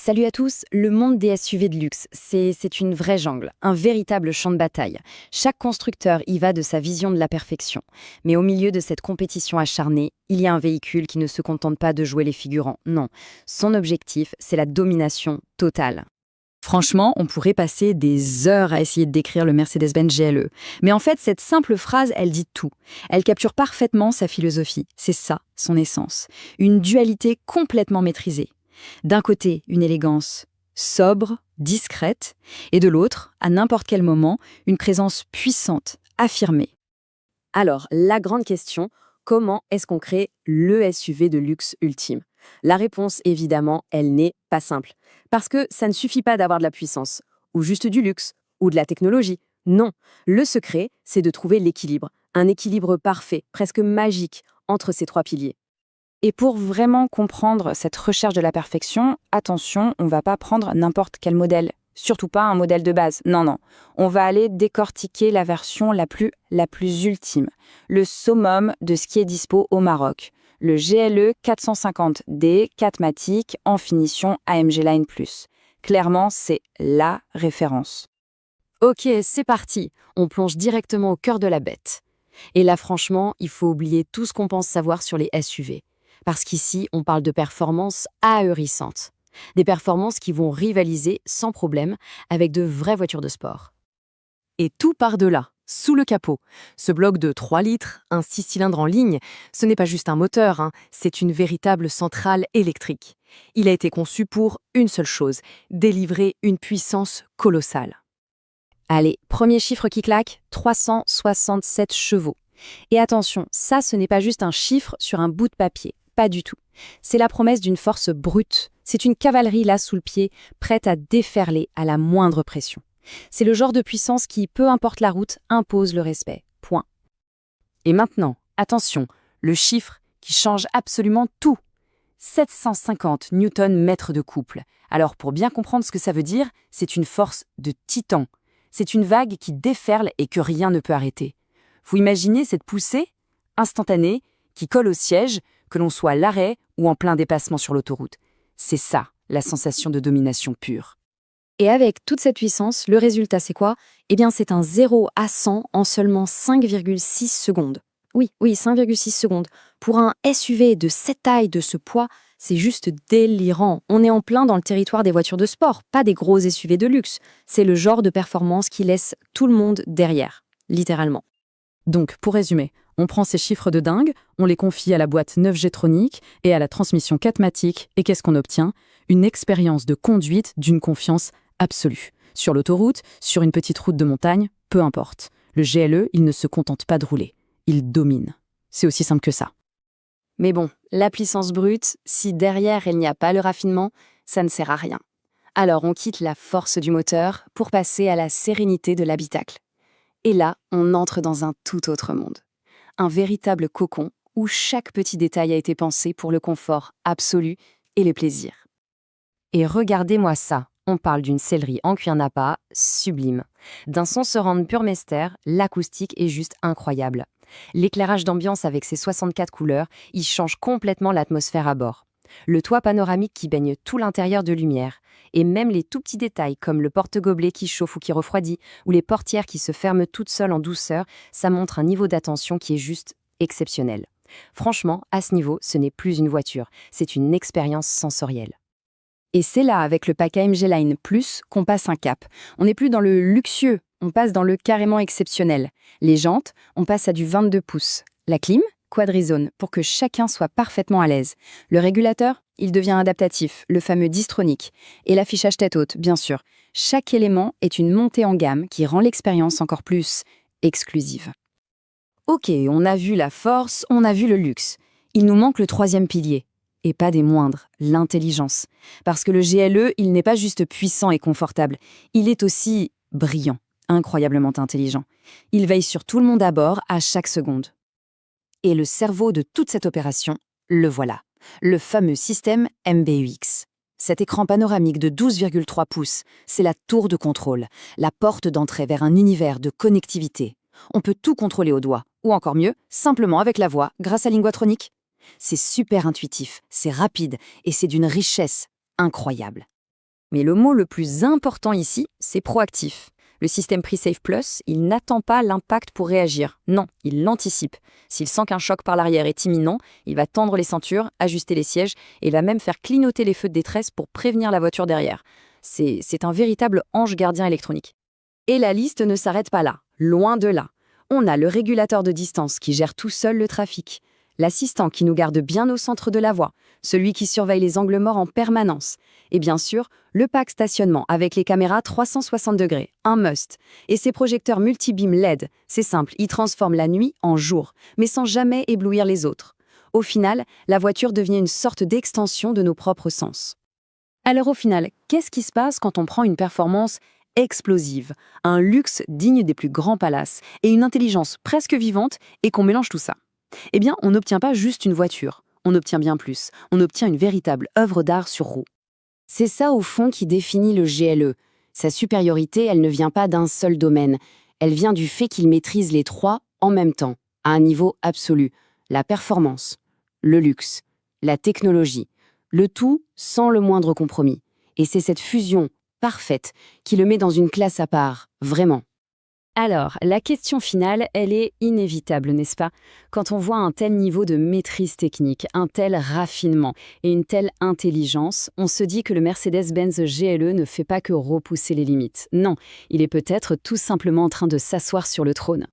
Salut à tous, le monde des SUV de luxe, c'est une vraie jungle, un véritable champ de bataille. Chaque constructeur y va de sa vision de la perfection. Mais au milieu de cette compétition acharnée, il y a un véhicule qui ne se contente pas de jouer les figurants, non. Son objectif, c'est la domination totale. Franchement, on pourrait passer des heures à essayer de décrire le Mercedes-Benz GLE. Mais en fait, cette simple phrase, elle dit tout. Elle capture parfaitement sa philosophie. C'est ça, son essence. Une dualité complètement maîtrisée. D'un côté, une élégance sobre, discrète, et de l'autre, à n'importe quel moment, une présence puissante, affirmée. Alors, la grande question, comment est-ce qu'on crée le SUV de luxe ultime? La réponse, évidemment, elle n'est pas simple. Parce que ça ne suffit pas d'avoir de la puissance, ou juste du luxe, ou de la technologie. Non, le secret, c'est de trouver l'équilibre. Un équilibre parfait, presque magique, entre ces trois piliers. Et pour vraiment comprendre cette recherche de la perfection, attention, on ne va pas prendre n'importe quel modèle. Surtout pas un modèle de base. Non, non. On va aller décortiquer la version la plus ultime. Le summum de ce qui est dispo au Maroc. Le GLE 450D 4MATIC en finition AMG Line Plus. Clairement, c'est la référence. Ok, c'est parti. On plonge directement au cœur de la bête. Et là, franchement, il faut oublier tout ce qu'on pense savoir sur les SUV. Parce qu'ici, on parle de performances ahurissantes. Des performances qui vont rivaliser sans problème avec de vraies voitures de sport. Et tout part de là, sous le capot. Ce bloc de 3 litres, un 6 cylindres en ligne, ce n'est pas juste un moteur, c'est une véritable centrale électrique. Il a été conçu pour une seule chose, délivrer une puissance colossale. Allez, premier chiffre qui claque, 367 chevaux. Et attention, ça ce n'est pas juste un chiffre sur un bout de papier. Pas du tout. C'est la promesse d'une force brute. C'est une cavalerie là sous le pied, prête à déferler à la moindre pression. C'est le genre de puissance qui, peu importe la route, impose le respect. Point. Et maintenant, attention, le chiffre qui change absolument tout. 750 Nm de couple. Alors pour bien comprendre ce que ça veut dire, c'est une force de titan. C'est une vague qui déferle et que rien ne peut arrêter. Vous imaginez cette poussée instantanée qui colle au siège, que l'on soit à l'arrêt ou en plein dépassement sur l'autoroute. C'est ça, la sensation de domination pure. Et avec toute cette puissance, le résultat c'est quoi? Eh bien c'est un 0 à 100 en seulement 5,6 secondes. Oui, 5,6 secondes. Pour un SUV de cette taille, de ce poids, c'est juste délirant. On est en plein dans le territoire des voitures de sport, pas des gros SUV de luxe. C'est le genre de performance qui laisse tout le monde derrière, littéralement. Donc, pour résumer, on prend ces chiffres de dingue, on les confie à la boîte 9G Tronic et à la transmission 4MATIC, et qu'est-ce qu'on obtient? Une expérience de conduite d'une confiance absolue. Sur l'autoroute, sur une petite route de montagne, peu importe. Le GLE, il ne se contente pas de rouler, il domine. C'est aussi simple que ça. Mais bon, la puissance brute, si derrière il n'y a pas le raffinement, ça ne sert à rien. Alors on quitte la force du moteur pour passer à la sérénité de l'habitacle. Et là, on entre dans un tout autre monde. Un véritable cocon où chaque petit détail a été pensé pour le confort absolu et le plaisir. Et regardez-moi ça, on parle d'une sellerie en cuir nappa sublime. D'un son surround Burmester, l'acoustique est juste incroyable. L'éclairage d'ambiance avec ses 64 couleurs, il change complètement l'atmosphère à bord. Le toit panoramique qui baigne tout l'intérieur de lumière, et même les tout petits détails comme le porte-gobelet qui chauffe ou qui refroidit, ou les portières qui se ferment toutes seules en douceur, ça montre un niveau d'attention qui est juste exceptionnel. Franchement, à ce niveau, ce n'est plus une voiture, c'est une expérience sensorielle. Et c'est là, avec le pack AMG Line Plus, qu'on passe un cap. On n'est plus dans le luxueux, on passe dans le carrément exceptionnel. Les jantes, on passe à du 22 pouces. La clim, quadrizone, pour que chacun soit parfaitement à l'aise. Le régulateur, il devient adaptatif, le fameux Distronic. Et l'affichage tête haute, bien sûr. Chaque élément est une montée en gamme qui rend l'expérience encore plus exclusive. Ok, on a vu la force, on a vu le luxe. Il nous manque le troisième pilier. Et pas des moindres, l'intelligence. Parce que le GLE, il n'est pas juste puissant et confortable, il est aussi brillant, incroyablement intelligent. Il veille sur tout le monde à bord à chaque seconde. Et le cerveau de toute cette opération, le voilà, le fameux système MBUX. Cet écran panoramique de 12,3 pouces, c'est la tour de contrôle, la porte d'entrée vers un univers de connectivité. On peut tout contrôler au doigt, ou encore mieux, simplement avec la voix, grâce à Linguatronic. C'est super intuitif, c'est rapide et c'est d'une richesse incroyable. Mais le mot le plus important ici, c'est proactif. Le système Pre-Safe Plus, il n'attend pas l'impact pour réagir. Non, il l'anticipe. S'il sent qu'un choc par l'arrière est imminent, il va tendre les ceintures, ajuster les sièges et va même faire clignoter les feux de détresse pour prévenir la voiture derrière. C'est un véritable ange gardien électronique. Et la liste ne s'arrête pas là, loin de là. On a le régulateur de distance qui gère tout seul le trafic, l'assistant qui nous garde bien au centre de la voie, celui qui surveille les angles morts en permanence, et bien sûr, le pack stationnement avec les caméras 360 degrés, un must, et ses projecteurs multi-beam LED, c'est simple, ils transforment la nuit en jour, mais sans jamais éblouir les autres. Au final, la voiture devient une sorte d'extension de nos propres sens. Alors au final, qu'est-ce qui se passe quand on prend une performance explosive, un luxe digne des plus grands palaces et une intelligence presque vivante et qu'on mélange tout ça? Eh bien, on n'obtient pas juste une voiture, on obtient bien plus, on obtient une véritable œuvre d'art sur roue. C'est ça au fond qui définit le GLE. Sa supériorité, elle ne vient pas d'un seul domaine, elle vient du fait qu'il maîtrise les trois en même temps, à un niveau absolu, la performance, le luxe, la technologie, le tout sans le moindre compromis. Et c'est cette fusion parfaite qui le met dans une classe à part, vraiment. Alors, la question finale, elle est inévitable, n'est-ce pas? Quand on voit un tel niveau de maîtrise technique, un tel raffinement et une telle intelligence, on se dit que le Mercedes-Benz GLE ne fait pas que repousser les limites. Non, il est peut-être tout simplement en train de s'asseoir sur le trône.